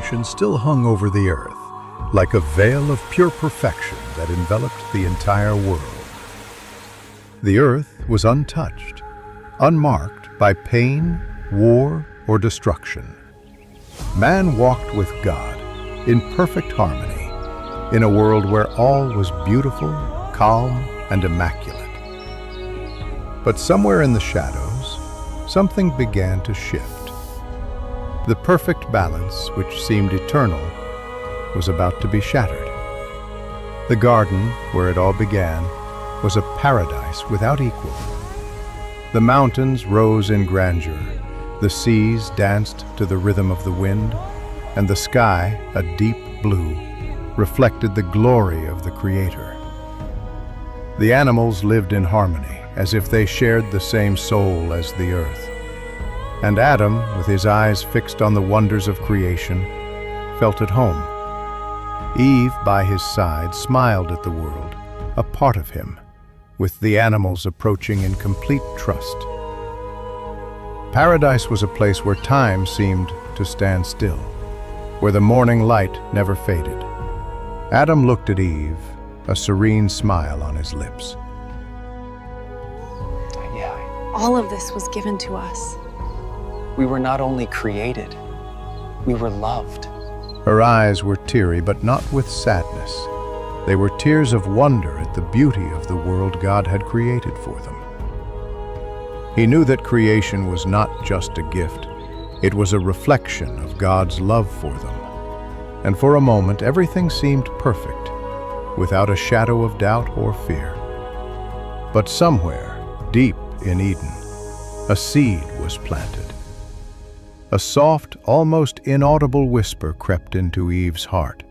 creation still hung over the earth, like a veil of pure perfection that enveloped the entire world. The earth was untouched, unmarked by pain, war, or destruction. Man walked with God in perfect harmony, in a world where all was beautiful, calm, and immaculate. But somewhere in the shadows, something began to shift. The perfect balance, which seemed eternal, was about to be shattered. The garden, where it all began, was a paradise without equal. The mountains rose in grandeur, the seas danced to the rhythm of the wind, and the sky, a deep blue, reflected the glory of the Creator. The animals lived in harmony, as if they shared the same soul as the earth. And Adam, with his eyes fixed on the wonders of creation, felt at home. Eve, by his side, smiled at the world, a part of him, with the animals approaching in complete trust. Paradise was a place where time seemed to stand still, where the morning light never faded. Adam looked at Eve, a serene smile on his lips. All of this was given to us. We were not only created, we were loved. Her eyes were teary, but not with sadness. They were tears of wonder at the beauty of the world God had created for them. He knew that creation was not just a gift, it was a reflection of God's love for them. And for a moment, everything seemed perfect, without a shadow of doubt or fear. But somewhere, deep in Eden, a seed was planted. A soft, almost inaudible whisper crept into Eve's heart.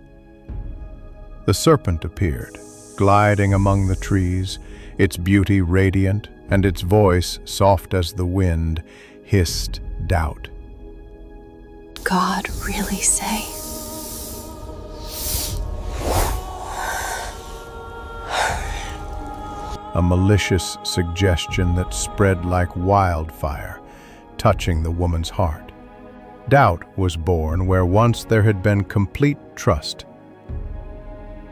The serpent appeared, gliding among the trees, its beauty radiant, and its voice, soft as the wind, hissed doubt. God really say? A malicious suggestion that spread like wildfire, touching the woman's heart. Doubt was born where once there had been complete trust.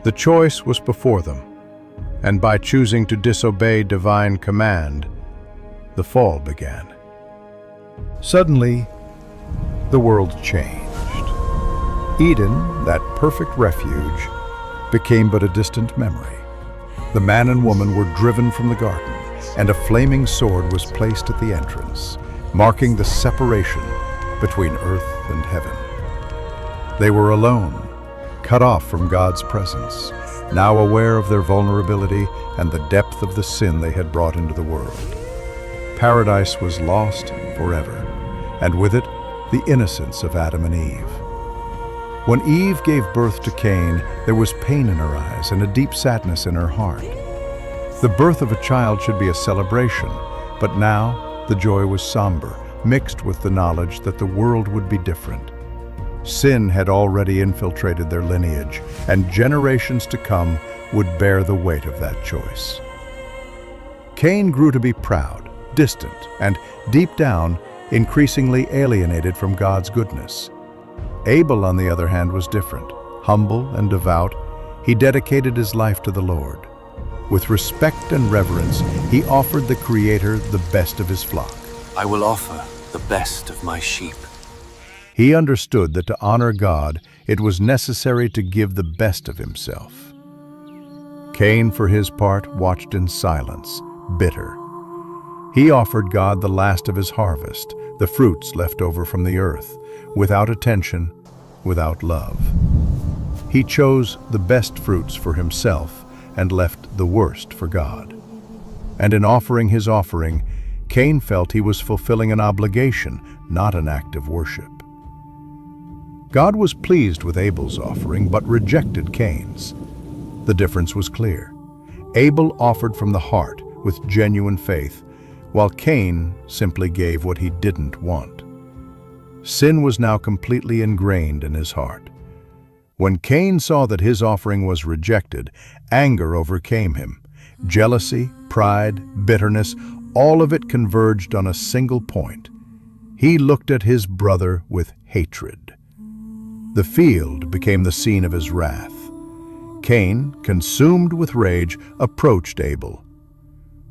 The choice was before them, and by choosing to disobey divine command, the fall began. Suddenly, the world changed. Eden, that perfect refuge, became but a distant memory. The man and woman were driven from the garden, and a flaming sword was placed at the entrance, marking the separation between earth and heaven. They were alone, cut off from God's presence, now aware of their vulnerability and the depth of the sin they had brought into the world. Paradise was lost forever, and with it, the innocence of Adam and Eve. When Eve gave birth to Cain, there was pain in her eyes and a deep sadness in her heart. The birth of a child should be a celebration, but now the joy was somber, mixed with the knowledge that the world would be different. Sin had already infiltrated their lineage, and generations to come would bear the weight of that choice. Cain grew to be proud, distant, and, deep down, increasingly alienated from God's goodness. Abel, on the other hand, was different. Humble and devout, he dedicated his life to the Lord. With respect and reverence, he offered the Creator the best of his flock. I will offer the best of my sheep. He understood that to honor God, it was necessary to give the best of himself. Cain, for his part, watched in silence, bitter. He offered God the last of his harvest, the fruits left over from the earth, without attention, without love. He chose the best fruits for himself and left the worst for God. And in offering his offering, Cain felt he was fulfilling an obligation, not an act of worship. God was pleased with Abel's offering, but rejected Cain's. The difference was clear. Abel offered from the heart, with genuine faith, while Cain simply gave what he didn't want. Sin was now completely ingrained in his heart. When Cain saw that his offering was rejected, anger overcame him. Jealousy, pride, bitterness, all of it converged on a single point. He looked at his brother with hatred. The field became the scene of his wrath. Cain, consumed with rage, approached Abel.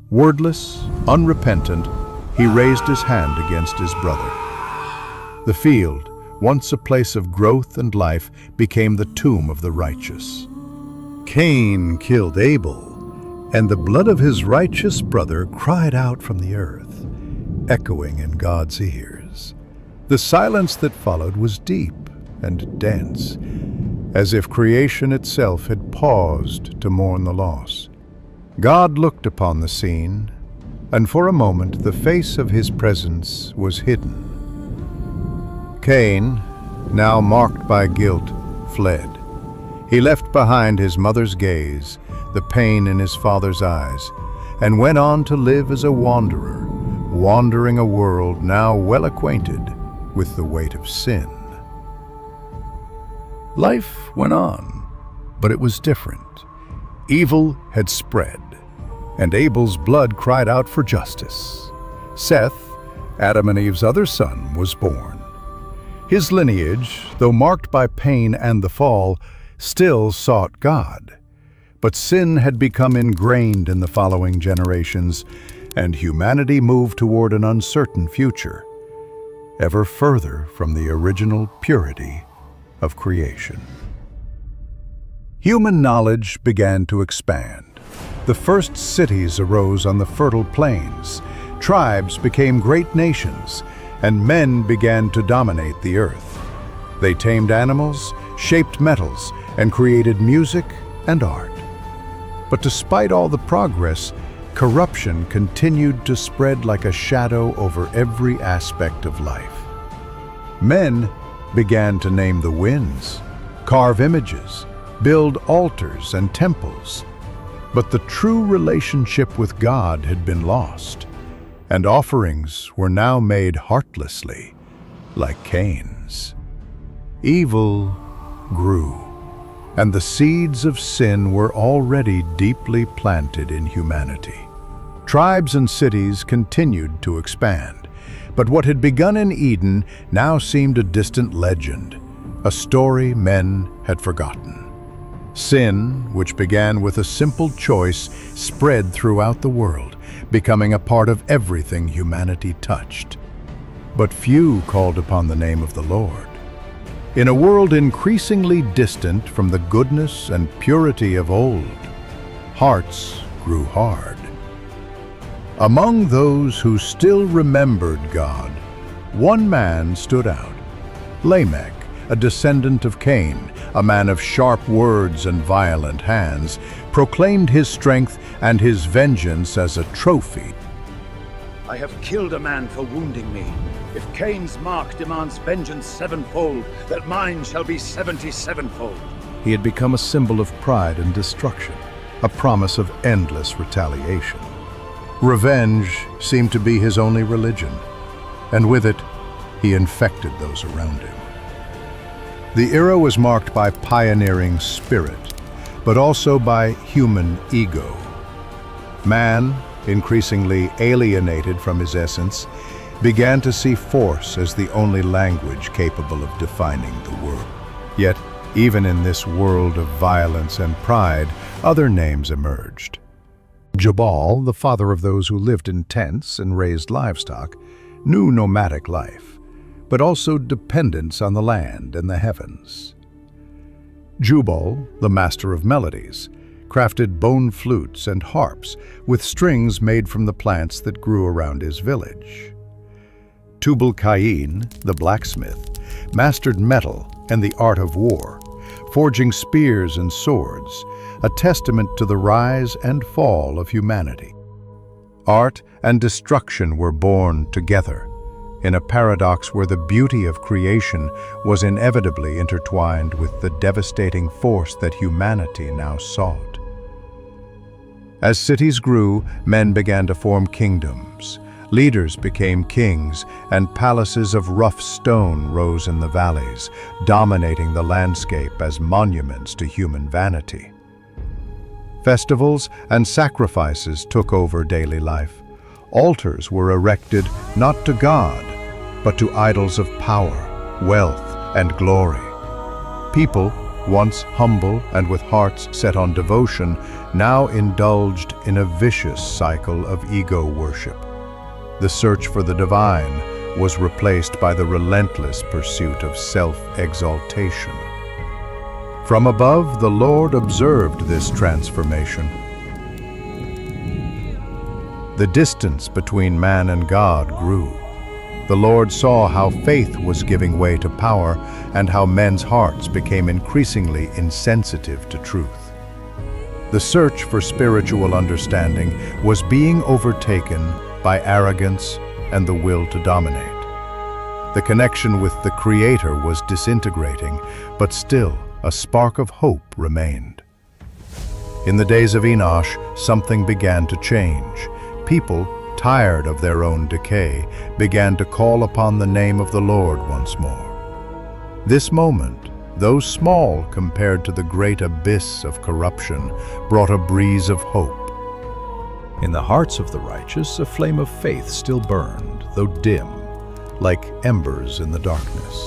Wordless, unrepentant, he raised his hand against his brother. The field, once a place of growth and life, became the tomb of the righteous. Cain killed Abel, and the blood of his righteous brother cried out from the earth, echoing in God's ears. The silence that followed was deep and dense, as if creation itself had paused to mourn the loss. God looked upon the scene, and for a moment the face of his presence was hidden. Cain, now marked by guilt, fled. He left behind his mother's gaze, the pain in his father's eyes, and went on to live as a wanderer, wandering a world now well acquainted with the weight of sin. Life went on, but it was different. Evil had spread, and Abel's blood cried out for justice. Seth, Adam and Eve's other son, was born. His lineage, though marked by pain and the fall, still sought God. But sin had become ingrained in the following generations, and humanity moved toward an uncertain future, ever further from the original purity of creation. Human knowledge began to expand. The first cities arose on the fertile plains. Tribes became great nations, and men began to dominate the earth. They tamed animals, shaped metals, and created music and art. But despite all the progress, corruption continued to spread like a shadow over every aspect of life. Men began to name the winds, carve images, build altars and temples. But the true relationship with God had been lost, and offerings were now made heartlessly, like Cain's. Evil grew, and the seeds of sin were already deeply planted in humanity. Tribes and cities continued to expand, but what had begun in Eden now seemed a distant legend, a story men had forgotten. Sin, which began with a simple choice, spread throughout the world, becoming a part of everything humanity touched. But few called upon the name of the Lord. In a world increasingly distant from the goodness and purity of old, hearts grew hard. Among those who still remembered God, one man stood out, Lamech, a descendant of Cain, a man of sharp words and violent hands, proclaimed his strength and his vengeance as a trophy. I have killed a man for wounding me. If Cain's mark demands vengeance sevenfold, that mine shall be 77-fold. He had become a symbol of pride and destruction, a promise of endless retaliation. Revenge seemed to be his only religion, and with it, he infected those around him. The era was marked by pioneering spirit, but also by human ego. Man, increasingly alienated from his essence, began to see force as the only language capable of defining the world. Yet, even in this world of violence and pride, other names emerged. Jabal, the father of those who lived in tents and raised livestock, knew nomadic life, but also dependence on the land and the heavens. Jubal, the master of melodies, crafted bone flutes and harps with strings made from the plants that grew around his village. Tubal-Cain, the blacksmith, mastered metal and the art of war, forging spears and swords, a testament to the rise and fall of humanity. Art and destruction were born together, in a paradox where the beauty of creation was inevitably intertwined with the devastating force that humanity now sought. As cities grew, men began to form kingdoms. Leaders became kings, and palaces of rough stone rose in the valleys, dominating the landscape as monuments to human vanity. Festivals and sacrifices took over daily life. Altars were erected not to God, but to idols of power, wealth, and glory. People, once humble and with hearts set on devotion, now indulged in a vicious cycle of ego worship. The search for the divine was replaced by the relentless pursuit of self-exaltation. From above, the Lord observed this transformation. The distance between man and God grew. The Lord saw how faith was giving way to power and how men's hearts became increasingly insensitive to truth. The search for spiritual understanding was being overtaken by arrogance and the will to dominate. The connection with the Creator was disintegrating, but still a spark of hope remained. In the days of Enosh, something began to change. People, tired of their own decay, began to call upon the name of the Lord once more. This moment, though small compared to the great abyss of corruption, brought a breeze of hope. In the hearts of the righteous, a flame of faith still burned, though dim, like embers in the darkness.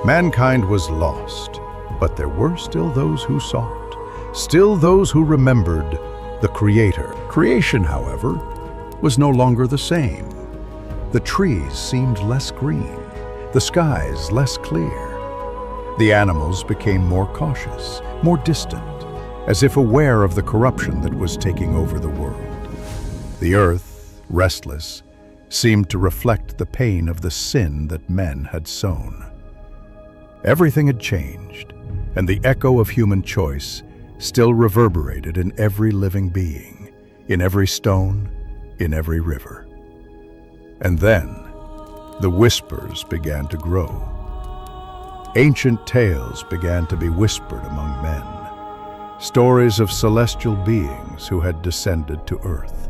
Mankind was lost, but there were still those who sought, still those who remembered the Creator. Creation, however, was no longer the same. The trees seemed less green, the skies less clear. The animals became more cautious, more distant, as if aware of the corruption that was taking over the world. The earth, restless, seemed to reflect the pain of the sin that men had sown. Everything had changed, and the echo of human choice still reverberated in every living being, in every stone, in every river. And then, the whispers began to grow. Ancient tales began to be whispered among men, stories of celestial beings who had descended to earth,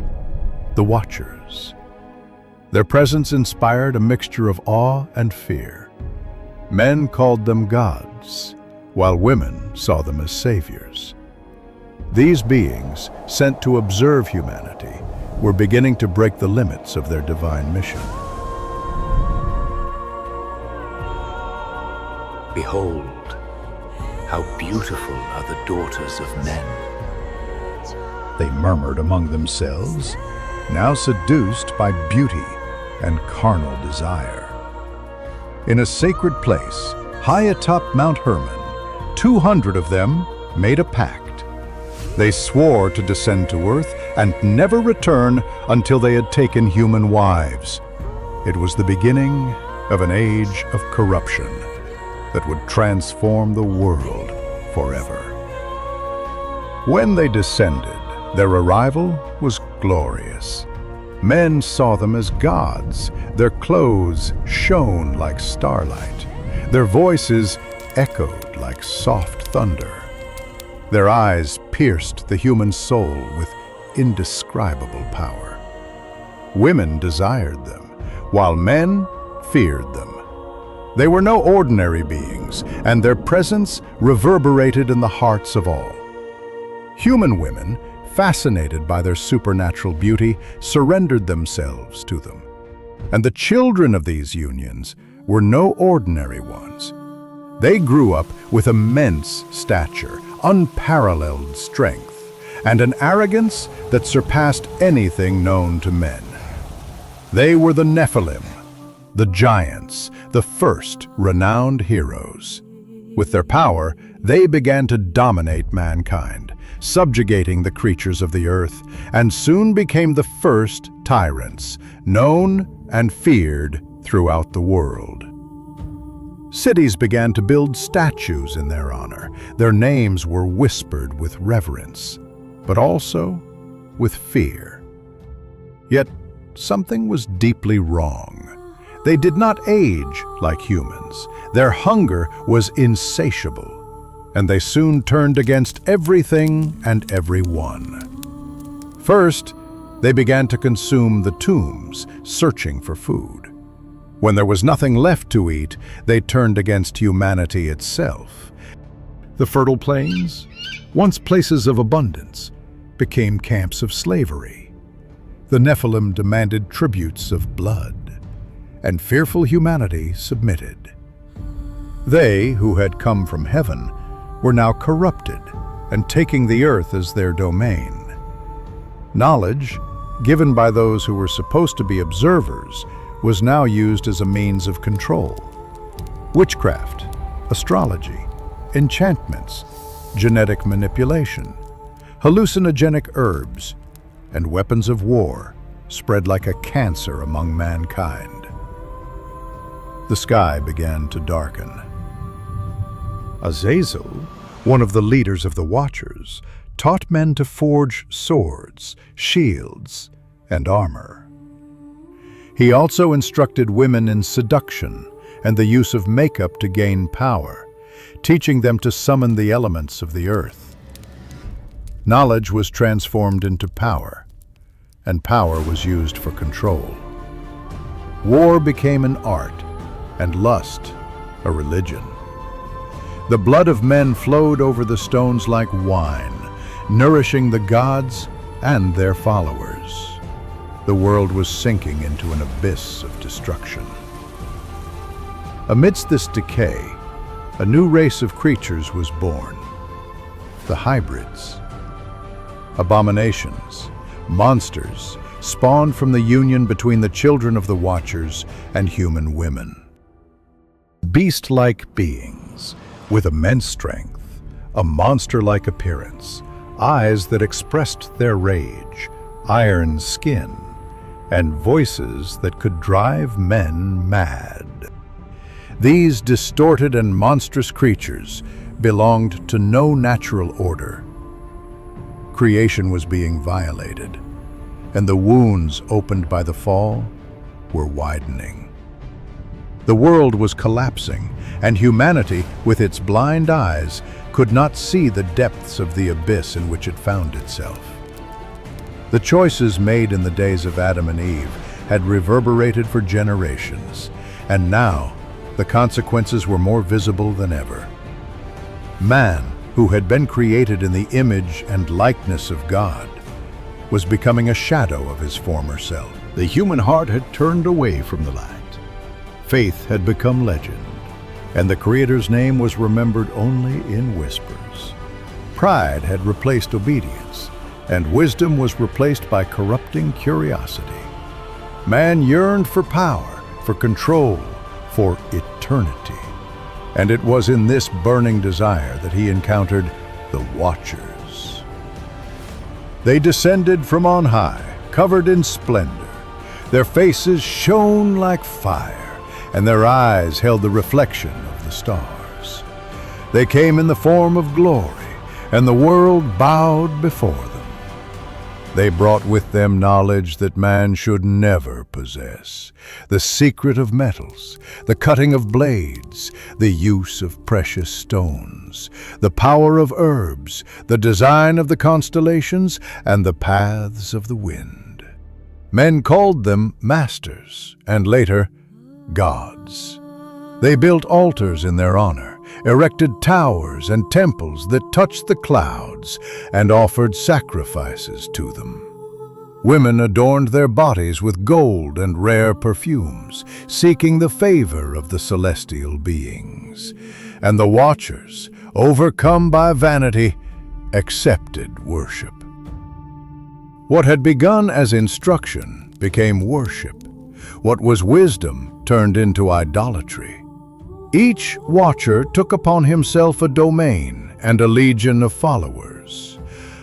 the Watchers. Their presence inspired a mixture of awe and fear. Men called them gods, while women saw them as saviors. These beings, sent to observe humanity, were beginning to break the limits of their divine mission. Behold, how beautiful are the daughters of men. They murmured among themselves, now seduced by beauty and carnal desire. In a sacred place, high atop Mount Hermon, 200 of them made a pact. They swore to descend to earth and never return until they had taken human wives. It was the beginning of an age of corruption that would transform the world forever. When they descended, their arrival was glorious. Men saw them as gods. Their clothes shone like starlight. Their voices echoed like soft thunder. Their eyes pierced the human soul with indescribable power. Women desired them, while men feared them. They were no ordinary beings, and their presence reverberated in the hearts of all. Human women, fascinated by their supernatural beauty, surrendered themselves to them. And the children of these unions were no ordinary ones. They grew up with immense stature, unparalleled strength, and an arrogance that surpassed anything known to men. They were the Nephilim, the giants, the first renowned heroes. With their power, they began to dominate mankind, subjugating the creatures of the earth, and soon became the first tyrants, known and feared throughout the world. Cities began to build statues in their honor. Their names were whispered with reverence, but also with fear. Yet something was deeply wrong. They did not age like humans. Their hunger was insatiable, and they soon turned against everything and everyone. First, they began to consume the tombs, searching for food. When there was nothing left to eat, they turned against humanity itself. The fertile plains, once places of abundance, became camps of slavery. The Nephilim demanded tributes of blood, and fearful humanity submitted. They, who had come from heaven, were now corrupted and taking the earth as their domain. Knowledge, given by those who were supposed to be observers, was now used as a means of control. Witchcraft, astrology, enchantments, genetic manipulation, hallucinogenic herbs, and weapons of war spread like a cancer among mankind. The sky began to darken. Azazel, one of the leaders of the Watchers, taught men to forge swords, shields, and armor. He also instructed women in seduction and the use of makeup to gain power, teaching them to summon the elements of the earth. Knowledge was transformed into power, and power was used for control. War became an art, and lust a religion. The blood of men flowed over the stones like wine, nourishing the gods and their followers. The world was sinking into an abyss of destruction. Amidst this decay, a new race of creatures was born. The hybrids. Abominations, monsters, spawned from the union between the children of the Watchers and human women. Beast-like beings, with immense strength, a monster-like appearance, eyes that expressed their rage, iron skin, and voices that could drive men mad. These distorted and monstrous creatures belonged to no natural order. Creation was being violated, and the wounds opened by the fall were widening. The world was collapsing, and humanity, with its blind eyes, could not see the depths of the abyss in which it found itself. The choices made in the days of Adam and Eve had reverberated for generations, and now the consequences were more visible than ever. Man, who had been created in the image and likeness of God, was becoming a shadow of his former self. The human heart had turned away from the light. Faith had become legend, and the Creator's name was remembered only in whispers. Pride had replaced obedience, and wisdom was replaced by corrupting curiosity. Man yearned for power, for control, for eternity. And it was in this burning desire that he encountered the Watchers. They descended from on high, covered in splendor. Their faces shone like fire, and their eyes held the reflection of the stars. They came in the form of glory, and the world bowed before them. They brought with them knowledge that man should never possess, the secret of metals, the cutting of blades, the use of precious stones, the power of herbs, the design of the constellations, and the paths of the wind. Men called them masters, and later, gods. They built altars in their honor, erected towers and temples that touched the clouds, and offered sacrifices to them. Women adorned their bodies with gold and rare perfumes, seeking the favor of the celestial beings. And the Watchers, overcome by vanity, accepted worship. What had begun as instruction became worship. What was wisdom turned into idolatry. Each Watcher took upon himself a domain and a legion of followers.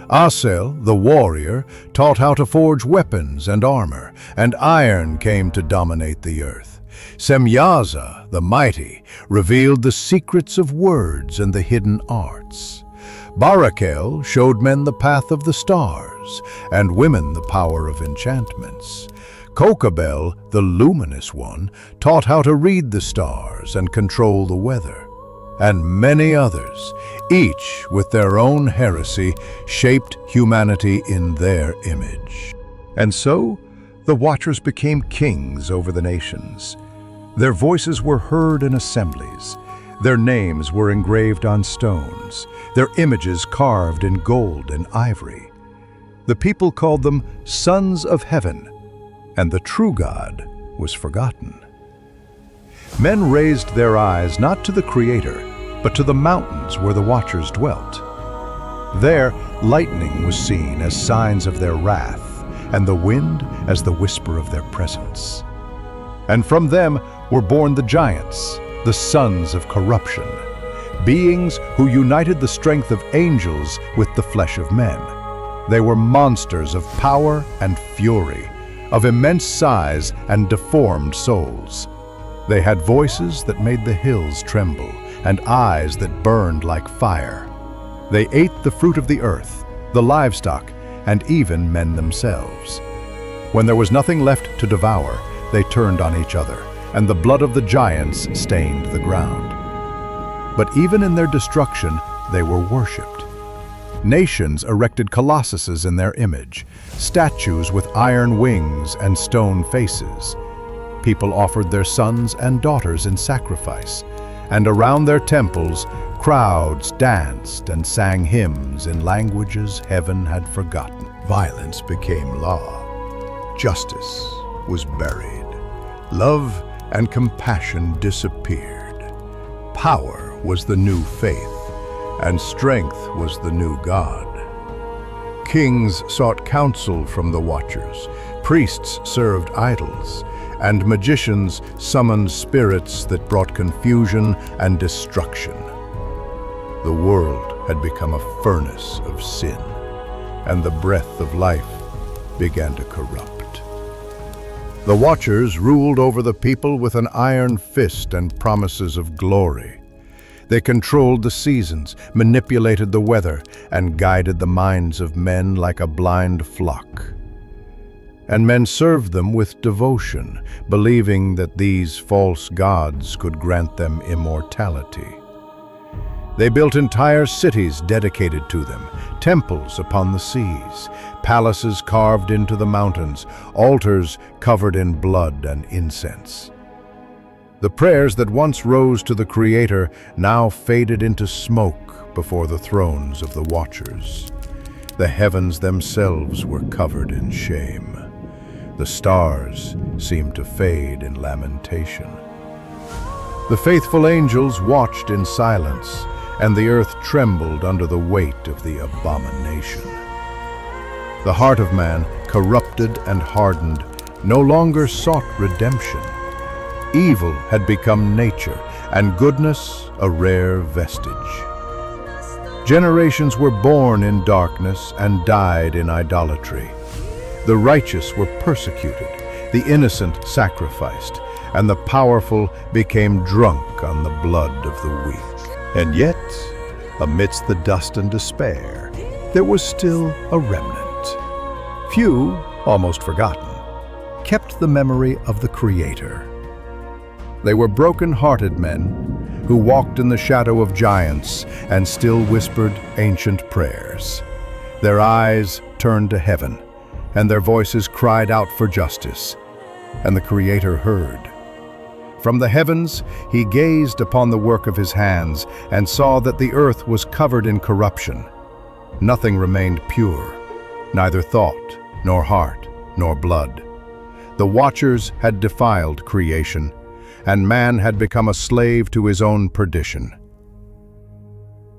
Asel, the warrior, taught how to forge weapons and armor, and iron came to dominate the earth. Semyaza, the mighty, revealed the secrets of words and the hidden arts. Barakel showed men the path of the stars, and women the power of enchantments. Kokabel, the luminous one, taught how to read the stars and control the weather. And many others, each with their own heresy, shaped humanity in their image. And so, the Watchers became kings over the nations. Their voices were heard in assemblies. Their names were engraved on stones, their images carved in gold and ivory. The people called them sons of heaven, and the true God was forgotten. Men raised their eyes not to the Creator, but to the mountains where the Watchers dwelt. There, lightning was seen as signs of their wrath, and the wind as the whisper of their presence. And from them were born the giants, the sons of corruption, beings who united the strength of angels with the flesh of men. They were monsters of power and fury, of immense size and deformed souls. They had voices that made the hills tremble, and eyes that burned like fire. They ate the fruit of the earth, the livestock, and even men themselves. When there was nothing left to devour, they turned on each other, and the blood of the giants stained the ground. But even in their destruction, they were worshipped. Nations erected colossuses in their image, statues with iron wings and stone faces. People offered their sons and daughters in sacrifice, and around their temples, crowds danced and sang hymns in languages heaven had forgotten. Violence became law. Justice was buried. Love and compassion disappeared. Power was the new faith, and strength was the new God. Kings sought counsel from the Watchers, priests served idols, and magicians summoned spirits that brought confusion and destruction. The world had become a furnace of sin, and the breath of life began to corrupt. The Watchers ruled over the people with an iron fist and promises of glory. They controlled the seasons, manipulated the weather, and guided the minds of men like a blind flock. And men served them with devotion, believing that these false gods could grant them immortality. They built entire cities dedicated to them, temples upon the seas, palaces carved into the mountains, altars covered in blood and incense. The prayers that once rose to the Creator now faded into smoke before the thrones of the Watchers. The heavens themselves were covered in shame. The stars seemed to fade in lamentation. The faithful angels watched in silence, and the earth trembled under the weight of the abomination. The heart of man, corrupted and hardened, no longer sought redemption. Evil had become nature, and goodness a rare vestige. Generations were born in darkness and died in idolatry. The righteous were persecuted, the innocent sacrificed, and the powerful became drunk on the blood of the weak. And yet, amidst the dust and despair, there was still a remnant. Few, almost forgotten, kept the memory of the Creator. They were broken-hearted men who walked in the shadow of giants and still whispered ancient prayers. Their eyes turned to heaven, and their voices cried out for justice, and the Creator heard. From the heavens he gazed upon the work of his hands and saw that the earth was covered in corruption. Nothing remained pure, neither thought, nor heart, nor blood. The Watchers had defiled creation, and man had become a slave to his own perdition.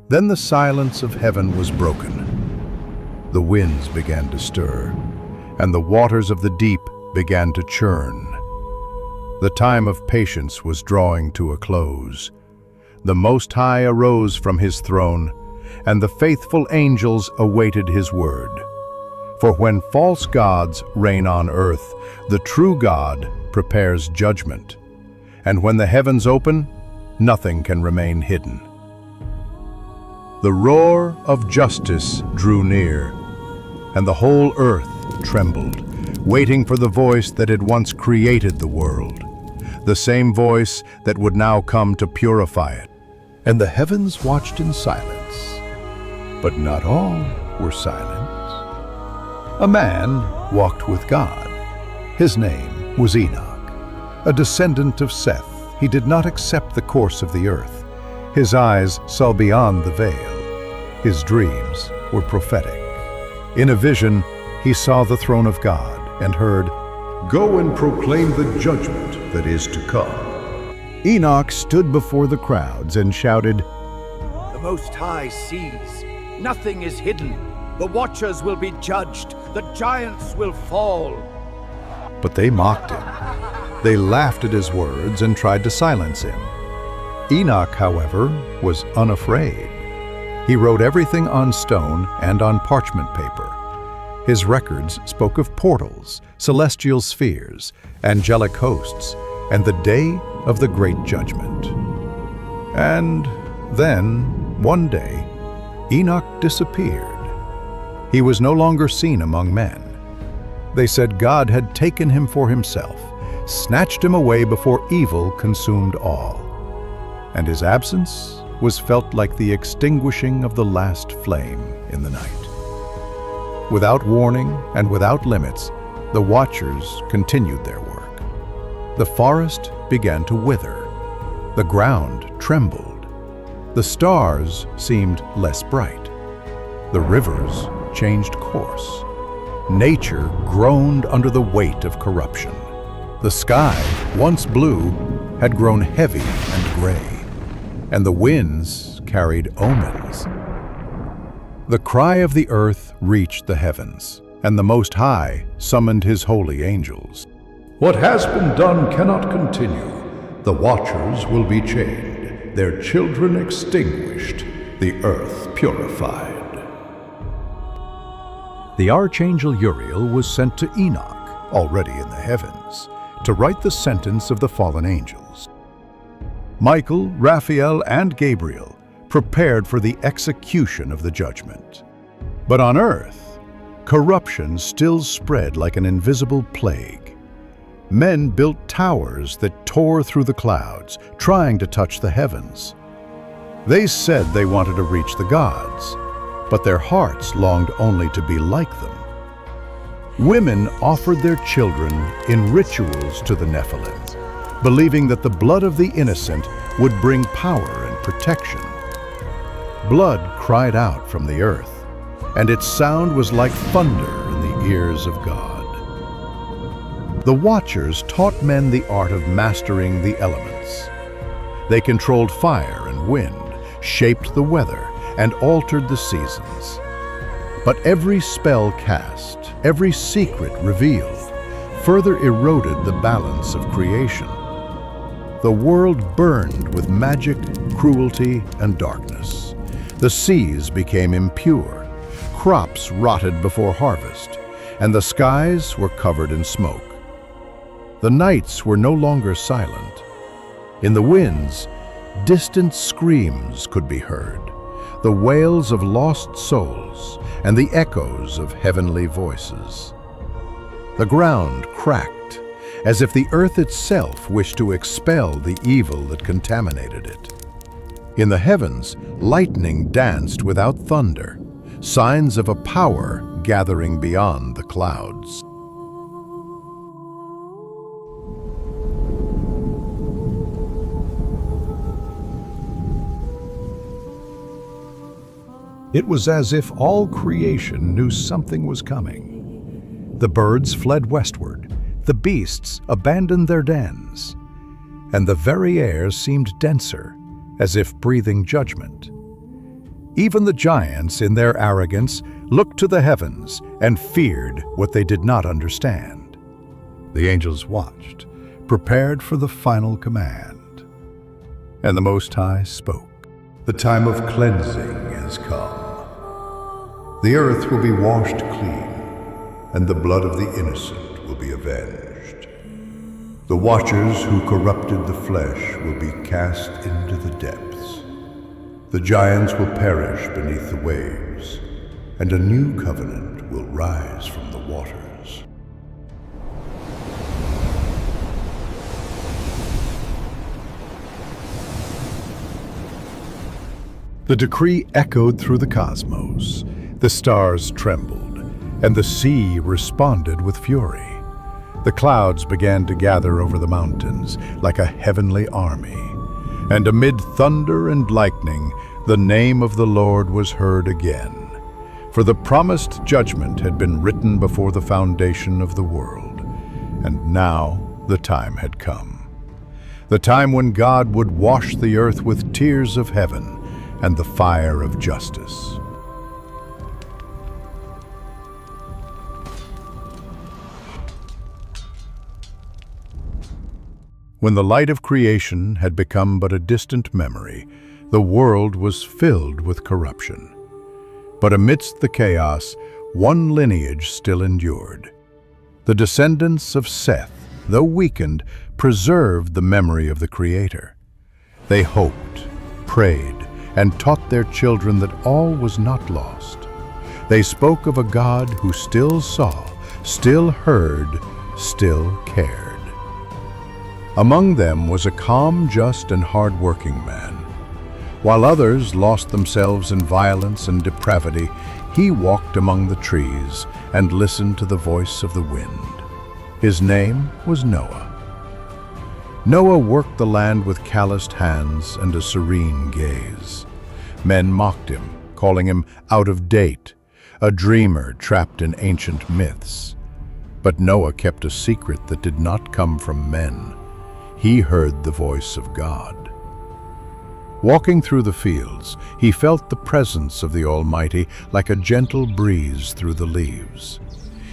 Then the silence of heaven was broken. The winds began to stir, and the waters of the deep began to churn. The time of patience was drawing to a close. The Most High arose from his throne, and the faithful angels awaited his word. For when false gods reign on earth, the true God prepares judgment. And when the heavens open, nothing can remain hidden. The roar of justice drew near, and the whole earth trembled, waiting for the voice that had once created the world, the same voice that would now come to purify it. And the heavens watched in silence, but not all were silent. A man walked with God. His name was Enoch. A descendant of Seth, he did not accept the course of the earth. His eyes saw beyond the veil. His dreams were prophetic. In a vision, he saw the throne of God and heard, "Go and proclaim the judgment that is to come." Enoch stood before the crowds and shouted, The Most High sees. Nothing is hidden. The Watchers will be judged. The giants will fall. But they mocked him. They laughed at his words and tried to silence him. Enoch, however, was unafraid. He wrote everything on stone and on parchment paper. His records spoke of portals, celestial spheres, angelic hosts, and the day of the great judgment. And then, one day, Enoch disappeared. He was no longer seen among men. They said God had taken him for himself, snatched him away before evil consumed all. And his absence was felt like the extinguishing of the last flame in the night. Without warning and without limits, the Watchers continued their work. The forest began to wither. The ground trembled. The stars seemed less bright. The rivers changed course. Nature groaned under the weight of corruption. The sky, once blue, had grown heavy and gray, and the winds carried omens. The cry of the earth reached the heavens, and the Most High summoned his holy angels. What has been done cannot continue. The Watchers will be chained, their children extinguished, the earth purified. The archangel Uriel was sent to Enoch, already in the heavens, to write the sentence of the fallen angels. Michael, Raphael, and Gabriel prepared for the execution of the judgment. But on earth, corruption still spread like an invisible plague. Men built towers that tore through the clouds, trying to touch the heavens. They said they wanted to reach the gods, but their hearts longed only to be like them. Women offered their children in rituals to the Nephilim, believing that the blood of the innocent would bring power and protection. Blood cried out from the earth, and its sound was like thunder in the ears of God. The Watchers taught men the art of mastering the elements. They controlled fire and wind, shaped the weather, and altered the seasons. But every spell cast, every secret revealed, further eroded the balance of creation. The world burned with magic, cruelty, and darkness. The seas became impure, crops rotted before harvest, and the skies were covered in smoke. The nights were no longer silent. In the winds, distant screams could be heard, the wails of lost souls and the echoes of heavenly voices. The ground cracked, as if the earth itself wished to expel the evil that contaminated it. In the heavens, lightning danced without thunder, signs of a power gathering beyond the clouds. It was as if all creation knew something was coming. The birds fled westward, the beasts abandoned their dens, and the very air seemed denser, as if breathing judgment. Even the giants, in their arrogance, looked to the heavens and feared what they did not understand. The angels watched, prepared for the final command. And the Most High spoke. The time of cleansing is come. The earth will be washed clean, and the blood of the innocent will be avenged. The Watchers who corrupted the flesh will be cast into the depths. The giants will perish beneath the waves, and a new covenant will rise from the waters. The decree echoed through the cosmos. The stars trembled, and the sea responded with fury. The clouds began to gather over the mountains like a heavenly army, and amid thunder and lightning, the name of the Lord was heard again. For the promised judgment had been written before the foundation of the world, and now the time had come. the time when God would wash the earth with tears of heaven and the fire of justice. When the light of creation had become but a distant memory, the world was filled with corruption. But amidst the chaos, one lineage still endured. The descendants of Seth, though weakened, preserved the memory of the Creator. They hoped, prayed, and taught their children that all was not lost. They spoke of a God who still saw, still heard, still cared. Among them was a calm, just, and hard-working man. While others lost themselves in violence and depravity, he walked among the trees and listened to the voice of the wind. His name was Noah. Noah worked the land with calloused hands and a serene gaze. Men mocked him, calling him out of date, a dreamer trapped in ancient myths. But Noah kept a secret that did not come from men. He heard the voice of God. Walking through the fields, he felt the presence of the Almighty like a gentle breeze through the leaves.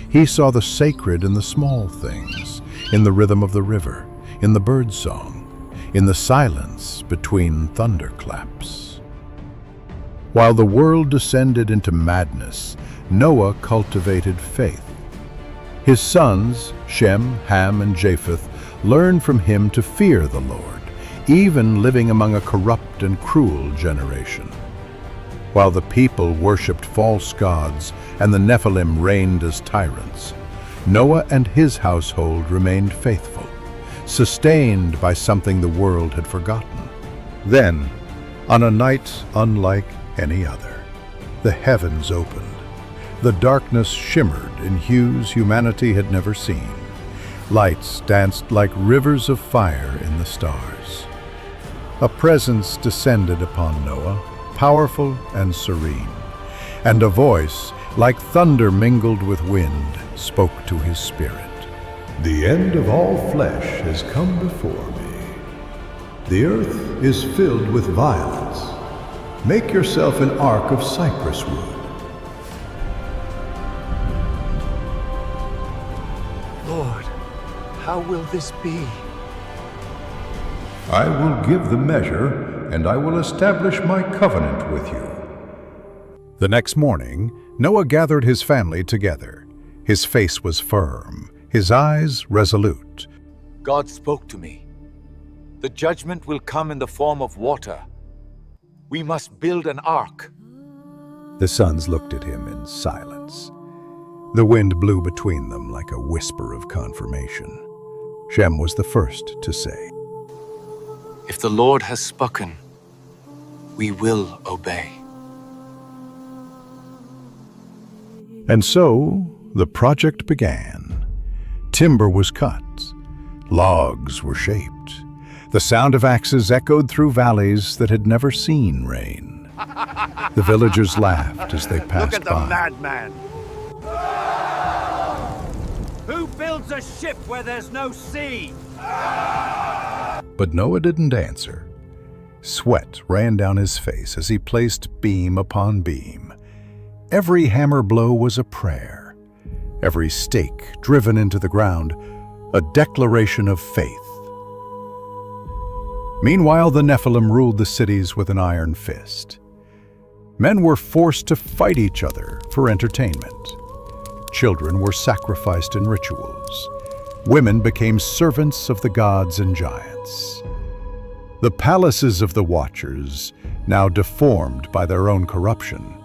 He saw the sacred in the small things, in the rhythm of the river, in the bird song, in the silence between thunderclaps. While the world descended into madness, Noah cultivated faith. His sons, Shem, Ham, and Japheth, learned from him to fear the Lord, even living among a corrupt and cruel generation. While the people worshipped false gods and the Nephilim reigned as tyrants, Noah and his household remained faithful, sustained by something the world had forgotten. Then, on a night unlike any other, the heavens opened. The darkness shimmered in hues humanity had never seen. Lights danced like rivers of fire in the stars. A presence descended upon Noah, powerful and serene, and a voice, like thunder mingled with wind, spoke to his spirit. The end of all flesh has come before me. The earth is filled with violence. Make yourself an ark of cypress wood. Lord, how will this be? I will give the measure, and I will establish my covenant with you. The next morning, Noah gathered his family together. His face was firm, his eyes resolute. God spoke to me. The judgment will come in the form of water. We must build an ark. The sons looked at him in silence. The wind blew between them like a whisper of confirmation. Shem was the first to say, If the Lord has spoken, we will obey. And so the project began. Timber was cut, logs were shaped. The sound of axes echoed through valleys that had never seen rain. The villagers laughed as they passed Look at the by. madman! Who builds a ship where there's no sea? But Noah didn't answer. Sweat ran down his face as he placed beam upon beam. Every hammer blow was a prayer. Every stake driven into the ground, a declaration of faith. Meanwhile, the Nephilim ruled the cities with an iron fist. Men were forced to fight each other for entertainment. Children were sacrificed in rituals. Women became servants of the gods and giants. The palaces of the Watchers, now deformed by their own corruption,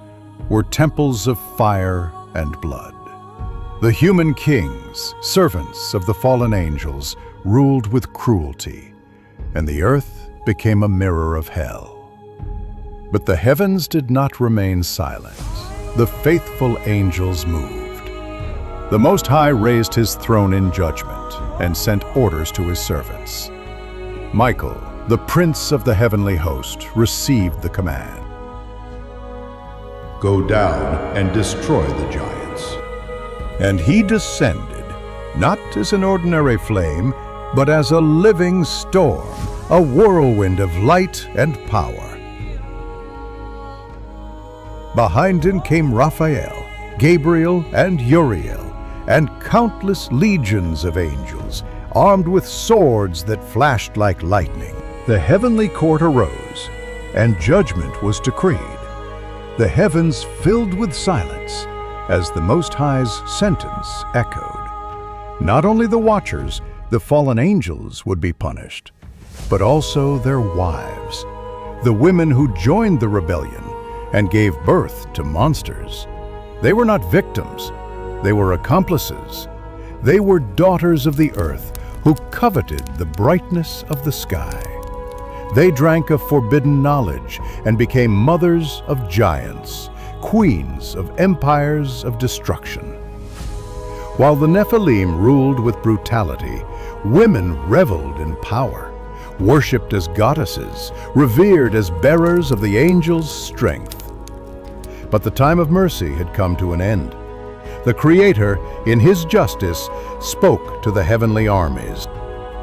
were temples of fire and blood. The human kings, servants of the fallen angels, ruled with cruelty, and the earth became a mirror of hell. But the heavens did not remain silent. The faithful angels moved. The Most High raised his throne in judgment and sent orders to his servants. Michael, the prince of the heavenly host, received the command. Go down and destroy the giants. And he descended, not as an ordinary flame, but as a living storm, a whirlwind of light and power. Behind him came Raphael, Gabriel, and Uriel, and countless legions of angels, armed with swords that flashed like lightning. The heavenly court arose, and judgment was decreed. The heavens filled with silence as the Most High's sentence echoed. Not only the watchers, the fallen angels would be punished, but also their wives, the women who joined the rebellion and gave birth to monsters. They were not victims, they were accomplices. They were daughters of the earth who coveted the brightness of the sky. They drank of forbidden knowledge and became mothers of giants, queens of empires of destruction. While the Nephilim ruled with brutality, women reveled in power, worshipped as goddesses, revered as bearers of the angels' strength. But the time of mercy had come to an end. The Creator, in His justice, spoke to the heavenly armies.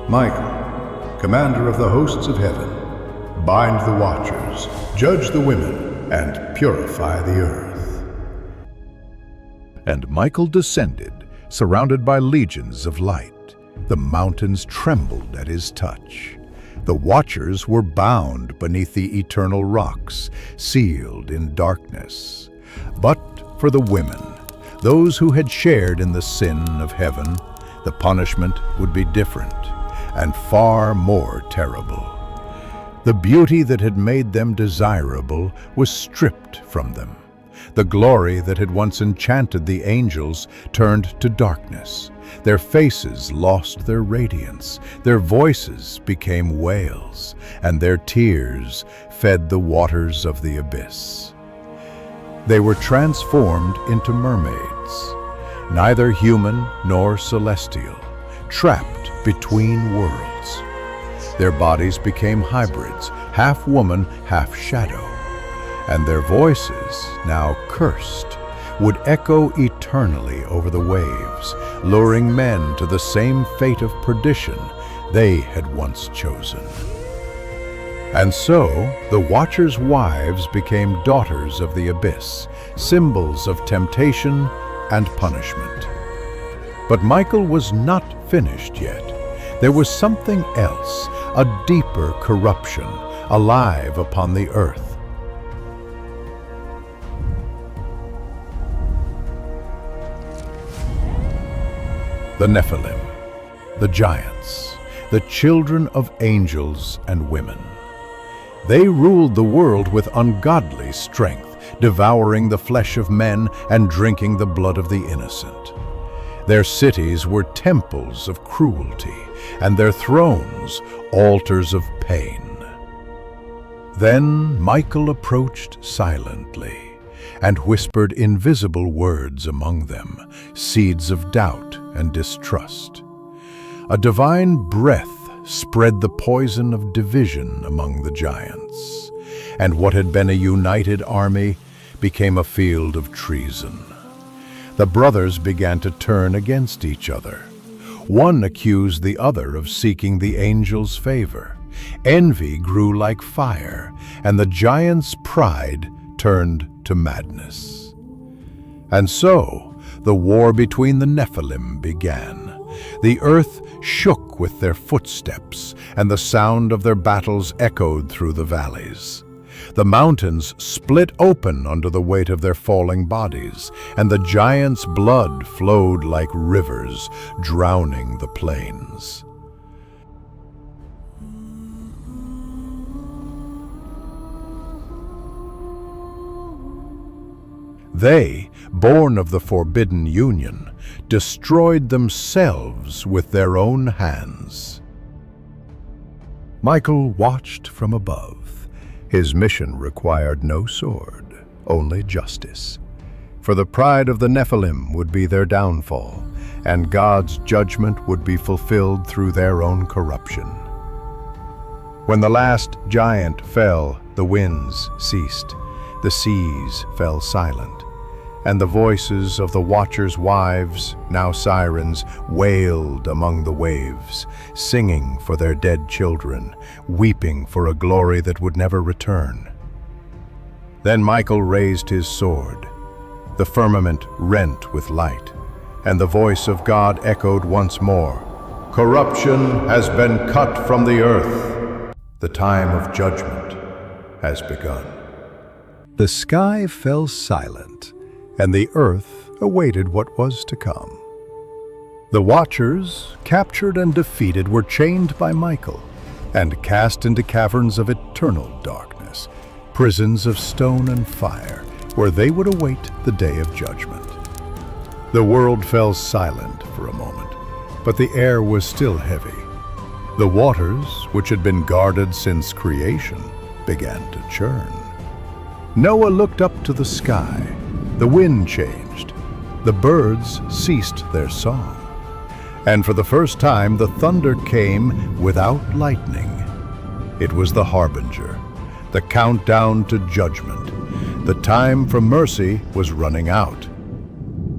Michael, commander of the hosts of heaven, bind the watchers, judge the women, and purify the earth. And Michael descended, surrounded by legions of light. The mountains trembled at his touch. The watchers were bound beneath the eternal rocks, sealed in darkness. But for the women, those who had shared in the sin of heaven, the punishment would be different and far more terrible. The beauty that had made them desirable was stripped from them. The glory that had once enchanted the angels turned to darkness. Their faces lost their radiance, their voices became wails, and their tears fed the waters of the abyss. They were transformed into mermaids, neither human nor celestial, trapped between worlds. Their bodies became hybrids, half woman, half shadow, and their voices, now cursed, would echo eternally over the waves, luring men to the same fate of perdition they had once chosen. And so, the Watchers' wives became daughters of the abyss, symbols of temptation and punishment. But Michael was not finished yet. There was something else, a deeper corruption, alive upon the earth. The Nephilim, the giants, the children of angels and women. They ruled the world with ungodly strength, devouring the flesh of men and drinking the blood of the innocent. Their cities were temples of cruelty, and their thrones altars of pain. Then Michael approached silently and whispered invisible words among them, seeds of doubt and distrust. A divine breath spread the poison of division among the giants, and what had been a united army became a field of treason. The brothers began to turn against each other. One accused the other of seeking the angels' favor. Envy grew like fire, and the giants' pride turned to madness. And so, the war between the Nephilim began. The earth shook with their footsteps, and the sound of their battles echoed through the valleys. The mountains split open under the weight of their falling bodies, and the giants' blood flowed like rivers, drowning the plains. They, born of the forbidden union, destroyed themselves with their own hands. Michael watched from above. His mission required no sword, only justice. For the pride of the Nephilim would be their downfall, and God's judgment would be fulfilled through their own corruption. When the last giant fell, the winds ceased, the seas fell silent, and the voices of the watchers' wives, now sirens, wailed among the waves, singing for their dead children, weeping for a glory that would never return. Then Michael raised his sword. The firmament rent with light, and the voice of God echoed once more, "Corruption has been cut from the earth. The time of judgment has begun." The sky fell silent, and the earth awaited what was to come. The Watchers, captured and defeated, were chained by Michael and cast into caverns of eternal darkness, prisons of stone and fire, where they would await the day of judgment. The world fell silent for a moment, but the air was still heavy. The waters, which had been guarded since creation, began to churn. Noah looked up to the sky. The wind changed. The birds ceased their song. And for the first time, the thunder came without lightning. It was the harbinger, the countdown to judgment. The time for mercy was running out.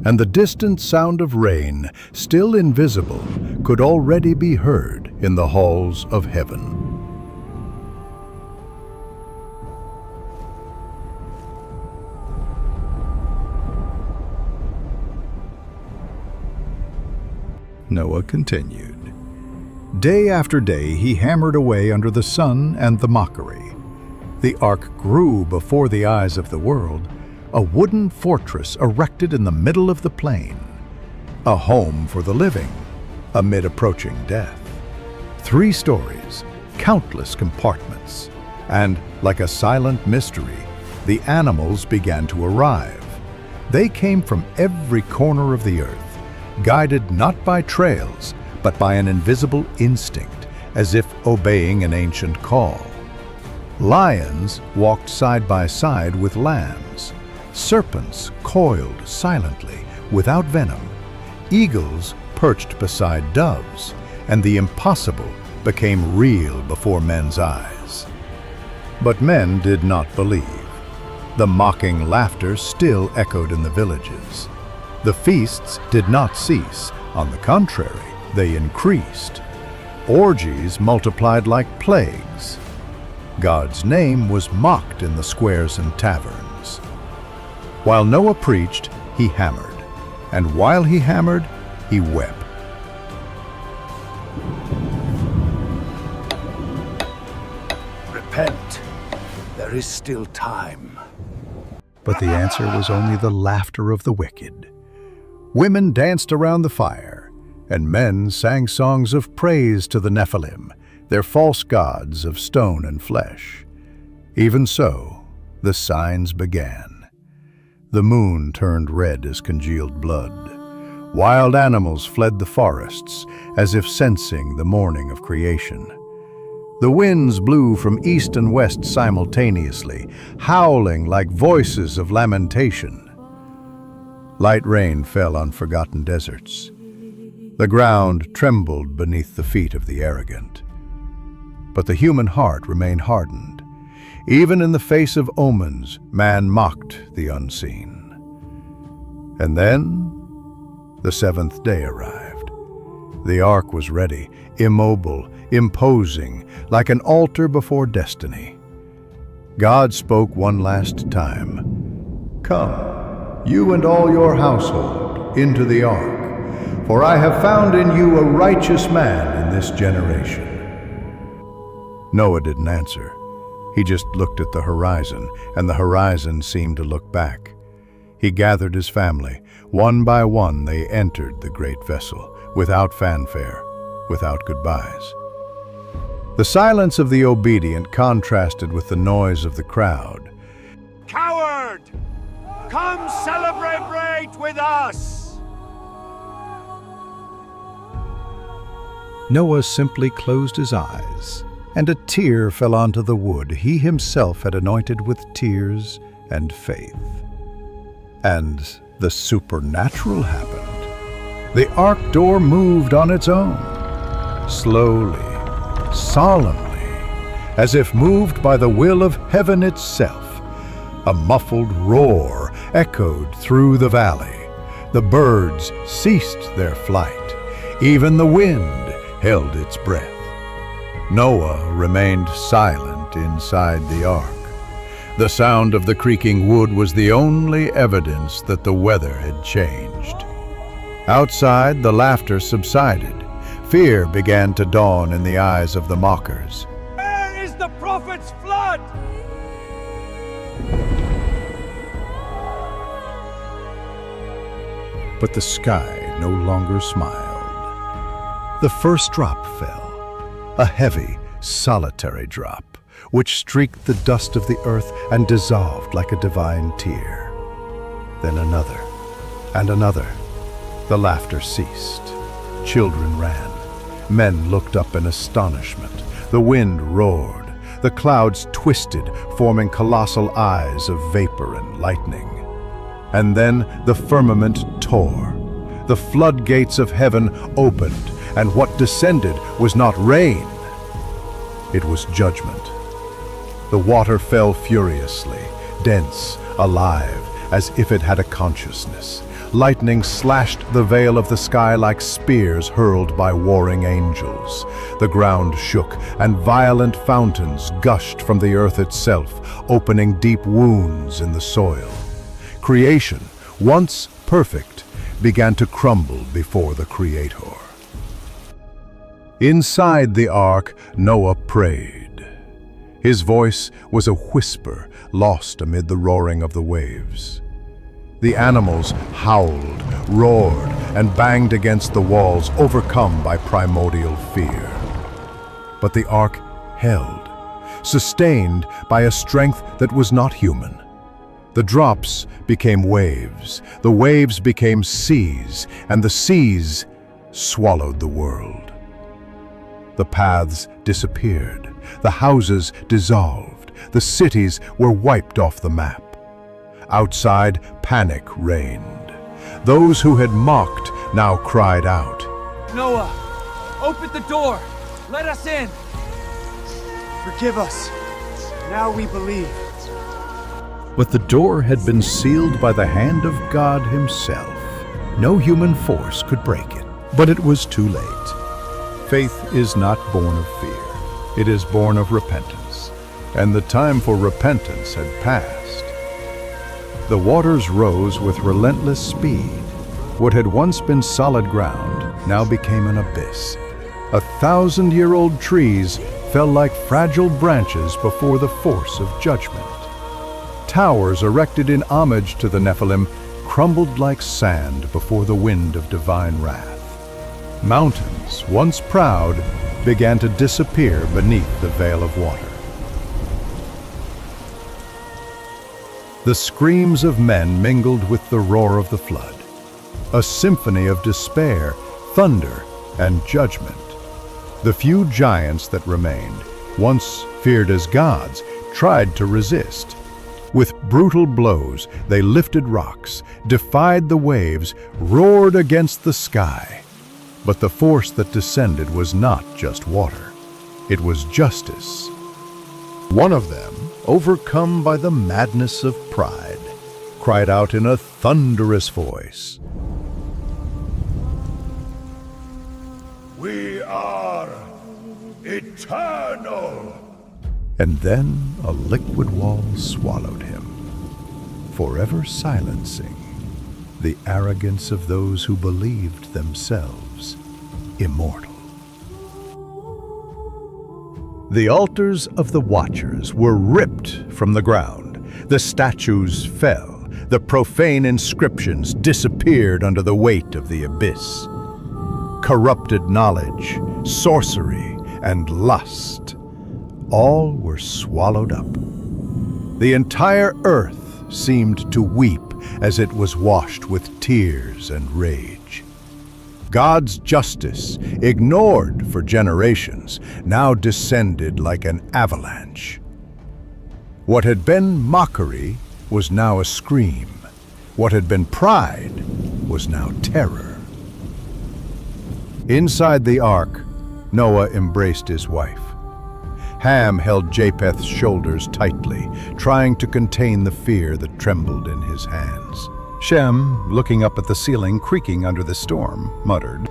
And the distant sound of rain, still invisible, could already be heard in the halls of heaven. Noah continued. Day after day he hammered away under the sun and the mockery. The ark grew before the eyes of the world, a wooden fortress erected in the middle of the plain, a home for the living amid approaching death. 3 stories, countless compartments, and, like a silent mystery, the animals began to arrive. They came from every corner of the earth, guided not by trails, but by an invisible instinct, as if obeying an ancient call. Lions walked side by side with lambs. Serpents coiled silently, without venom. Eagles perched beside doves, and the impossible became real before men's eyes. But men did not believe. The mocking laughter still echoed in the villages. The feasts did not cease. On the contrary, they increased. Orgies multiplied like plagues. God's name was mocked in the squares and taverns. While Noah preached, he hammered. And while he hammered, he wept. Repent. There is still time. But the answer was only the laughter of the wicked. Women danced around the fire, and men sang songs of praise to the Nephilim, their false gods of stone and flesh. Even so, the signs began. The moon turned red as congealed blood. Wild animals fled the forests, as if sensing the morning of creation. The winds blew from east and west simultaneously, howling like voices of lamentation. Light rain fell on forgotten deserts. The ground trembled beneath the feet of the arrogant. But the human heart remained hardened. Even in the face of omens, man mocked the unseen. And then, the 7th day arrived. The ark was ready, immobile, imposing, like an altar before destiny. God spoke one last time. "Come, you and all your household, into the ark, for I have found in you a righteous man in this generation." Noah didn't answer. He just looked at the horizon, and the horizon seemed to look back. He gathered his family. One by one they entered the great vessel, without fanfare, without goodbyes. The silence of the obedient contrasted with the noise of the crowd. Coward! Come celebrate with us! Noah simply closed his eyes, and a tear fell onto the wood he himself had anointed with tears and faith. And the supernatural happened. The ark door moved on its own, slowly, solemnly, as if moved by the will of heaven itself. A muffled roar echoed through the valley. The birds ceased their flight. Even the wind held its breath. Noah remained silent inside the ark. The sound of the creaking wood was the only evidence that the weather had changed. Outside, the laughter subsided. Fear began to dawn in the eyes of the mockers. Where is the prophet's flood? But the sky no longer smiled. The first drop fell, a heavy, solitary drop, which streaked the dust of the earth and dissolved like a divine tear. Then another, and another. The laughter ceased. Children ran. Men looked up in astonishment. The wind roared. The clouds twisted, forming colossal eyes of vapor and lightning. And then the firmament tore. The floodgates of heaven opened, and what descended was not rain. It was judgment. The water fell furiously, dense, alive, as if it had a consciousness. Lightning slashed the veil of the sky like spears hurled by warring angels. The ground shook, and violent fountains gushed from the earth itself, opening deep wounds in the soil. Creation, once perfect, began to crumble before the Creator. Inside the ark, Noah prayed. His voice was a whisper lost amid the roaring of the waves. The animals howled, roared, and banged against the walls, overcome by primordial fear. But the ark held, sustained by a strength that was not human. The drops became waves, the waves became seas, and the seas swallowed the world. The paths disappeared, the houses dissolved, the cities were wiped off the map. Outside, panic reigned. Those who had mocked now cried out. Noah, open the door. Let us in. Forgive us. Now we believe. But the door had been sealed by the hand of God Himself. No human force could break it. But it was too late. Faith is not born of fear. It is born of repentance. And the time for repentance had passed. The waters rose with relentless speed. What had once been solid ground now became an abyss. 1,000-year-old trees fell like fragile branches before the force of judgment. Towers erected in homage to the Nephilim crumbled like sand before the wind of divine wrath. Mountains, once proud, began to disappear beneath the veil of water. The screams of men mingled with the roar of the flood, a symphony of despair, thunder, and judgment. The few giants that remained, once feared as gods, tried to resist. With brutal blows, they lifted rocks, defied the waves, roared against the sky. But the force that descended was not just water. It was justice. One of them, overcome by the madness of pride, cried out in a thunderous voice, We are eternal! And then a liquid wall swallowed him, forever silencing the arrogance of those who believed themselves immortal. The altars of the Watchers were ripped from the ground. The statues fell. The profane inscriptions disappeared under the weight of the abyss. Corrupted knowledge, sorcery, and lust, all were swallowed up. The entire earth seemed to weep as it was washed with tears and rage. God's justice, ignored for generations, now descended like an avalanche. What had been mockery was now a scream. What had been pride was now terror. Inside the ark, Noah embraced his wife. Ham held Japheth's shoulders tightly, trying to contain the fear that trembled in his hands. Shem, looking up at the ceiling creaking under the storm, muttered,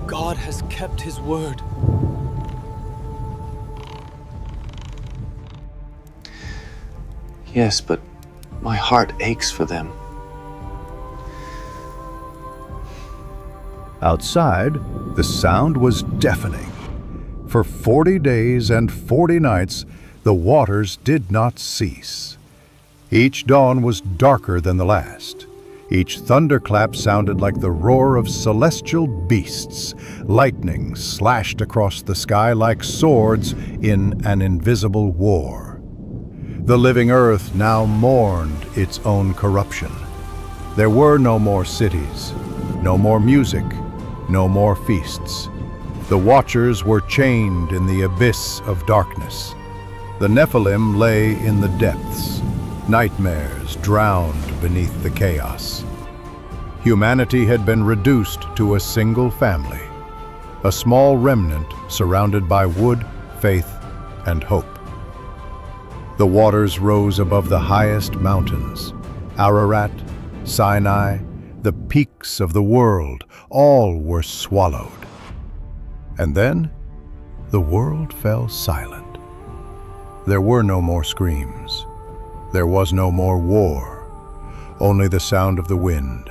God has kept his word. Yes, but my heart aches for them. Outside, the sound was deafening. For 40 days and 40 nights, the waters did not cease. Each dawn was darker than the last. Each thunderclap sounded like the roar of celestial beasts. Lightning slashed across the sky like swords in an invisible war. The living earth now mourned its own corruption. There were no more cities, no more music, no more feasts. The watchers were chained in the abyss of darkness. The Nephilim lay in the depths. Nightmares drowned beneath the chaos. Humanity had been reduced to a single family, a small remnant surrounded by wood, faith, and hope. The waters rose above the highest mountains. Ararat, Sinai, the peaks of the world, all were swallowed. And then, the world fell silent. There were no more screams. There was no more war, only the sound of the wind,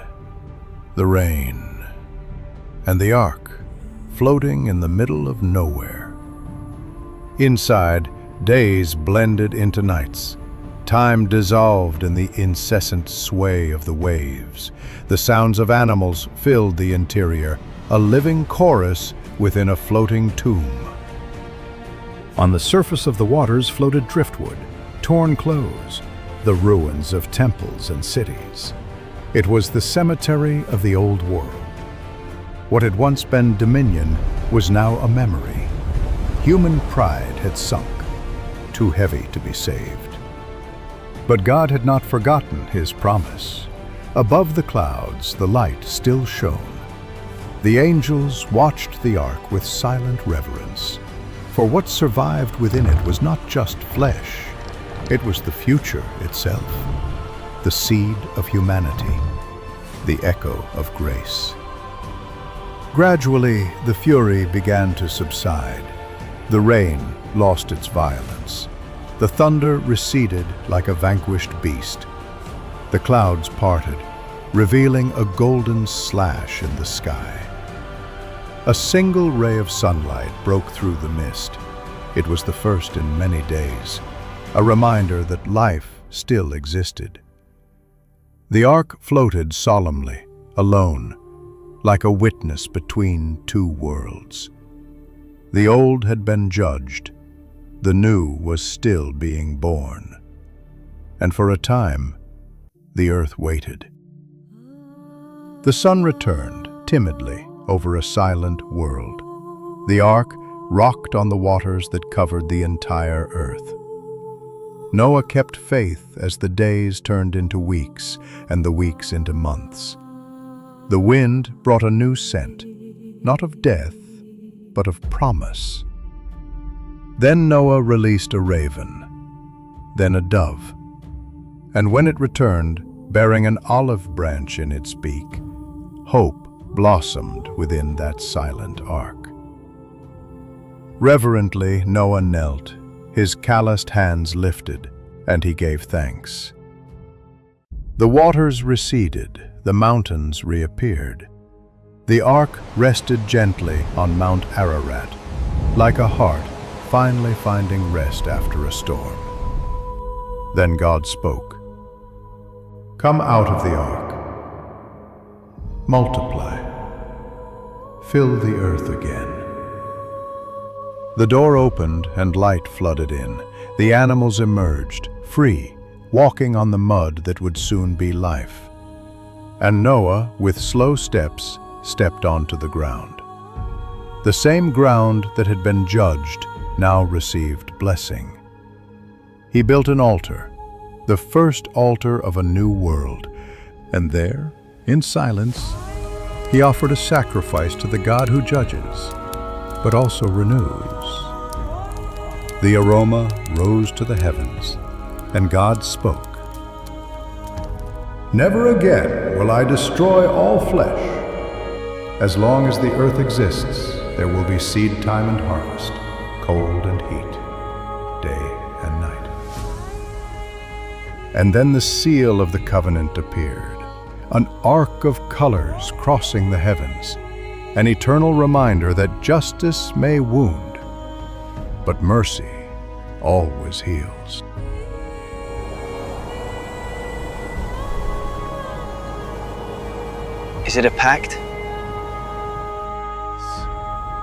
the rain, and the ark floating in the middle of nowhere. Inside, days blended into nights. Time dissolved in the incessant sway of the waves. The sounds of animals filled the interior, a living chorus within a floating tomb. On the surface of the waters floated driftwood, torn clothes, the ruins of temples and cities. It was the cemetery of the old world. What had once been dominion was now a memory. Human pride had sunk, too heavy to be saved. But God had not forgotten his promise. Above the clouds, the light still shone. The angels watched the ark with silent reverence, for what survived within it was not just flesh. It was the future itself, the seed of humanity, the echo of grace. Gradually, the fury began to subside. The rain lost its violence. The thunder receded like a vanquished beast. The clouds parted, revealing a golden slash in the sky. A single ray of sunlight broke through the mist. It was the first in many days, a reminder that life still existed. The ark floated solemnly, alone, like a witness between two worlds. The old had been judged. The new was still being born. And for a time, the earth waited. The sun returned, timidly, over a silent world. The ark rocked on the waters that covered the entire earth. Noah kept faith as the days turned into weeks and the weeks into months. The wind brought a new scent, not of death, but of promise. Then Noah released a raven, then a dove, and when it returned, bearing an olive branch in its beak, hope blossomed within that silent ark. Reverently, Noah knelt, his calloused hands lifted, and he gave thanks. The waters receded, the mountains reappeared. The ark rested gently on Mount Ararat, like a heart finally finding rest after a storm. Then God spoke. "Come out of the ark. Multiply. Fill the earth again." The door opened and light flooded in. The animals emerged, free, walking on the mud that would soon be life. And Noah, with slow steps, stepped onto the ground. The same ground that had been judged now received blessing. He built an altar, the first altar of a new world, and there, in silence, he offered a sacrifice to the God who judges. but also renews. The aroma rose to the heavens, and God spoke. Never again will I destroy all flesh. As long as the earth exists, there will be seed time and harvest, cold and heat, day and night. And then the seal of the covenant appeared, an arc of colors crossing the heavens, an eternal reminder that justice may wound, but mercy always heals. Is it a pact?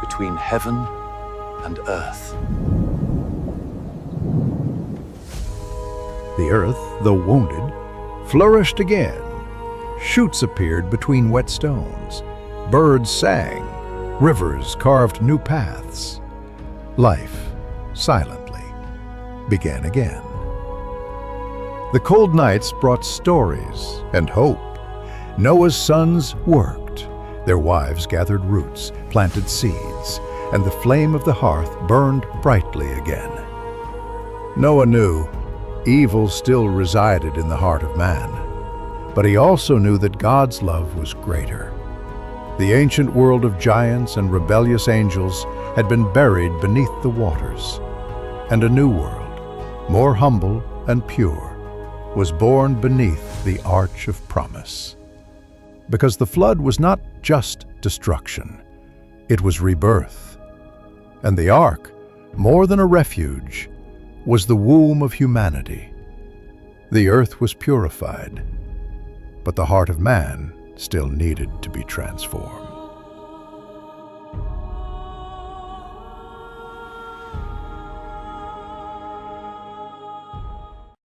Between heaven and earth. The earth, though wounded, flourished again. Shoots appeared between wet stones. Birds sang. Rivers carved new paths. Life, silently, began again. The cold nights brought stories and hope. Noah's sons worked. Their wives gathered roots, planted seeds, and the flame of the hearth burned brightly again. Noah knew evil still resided in the heart of man, but he also knew that God's love was greater. The ancient world of giants and rebellious angels had been buried beneath the waters, and a new world, more humble and pure, was born beneath the arch of promise. Because the flood was not just destruction, it was rebirth. And the ark, more than a refuge, was the womb of humanity. The earth was purified, but the heart of man still needed to be transformed.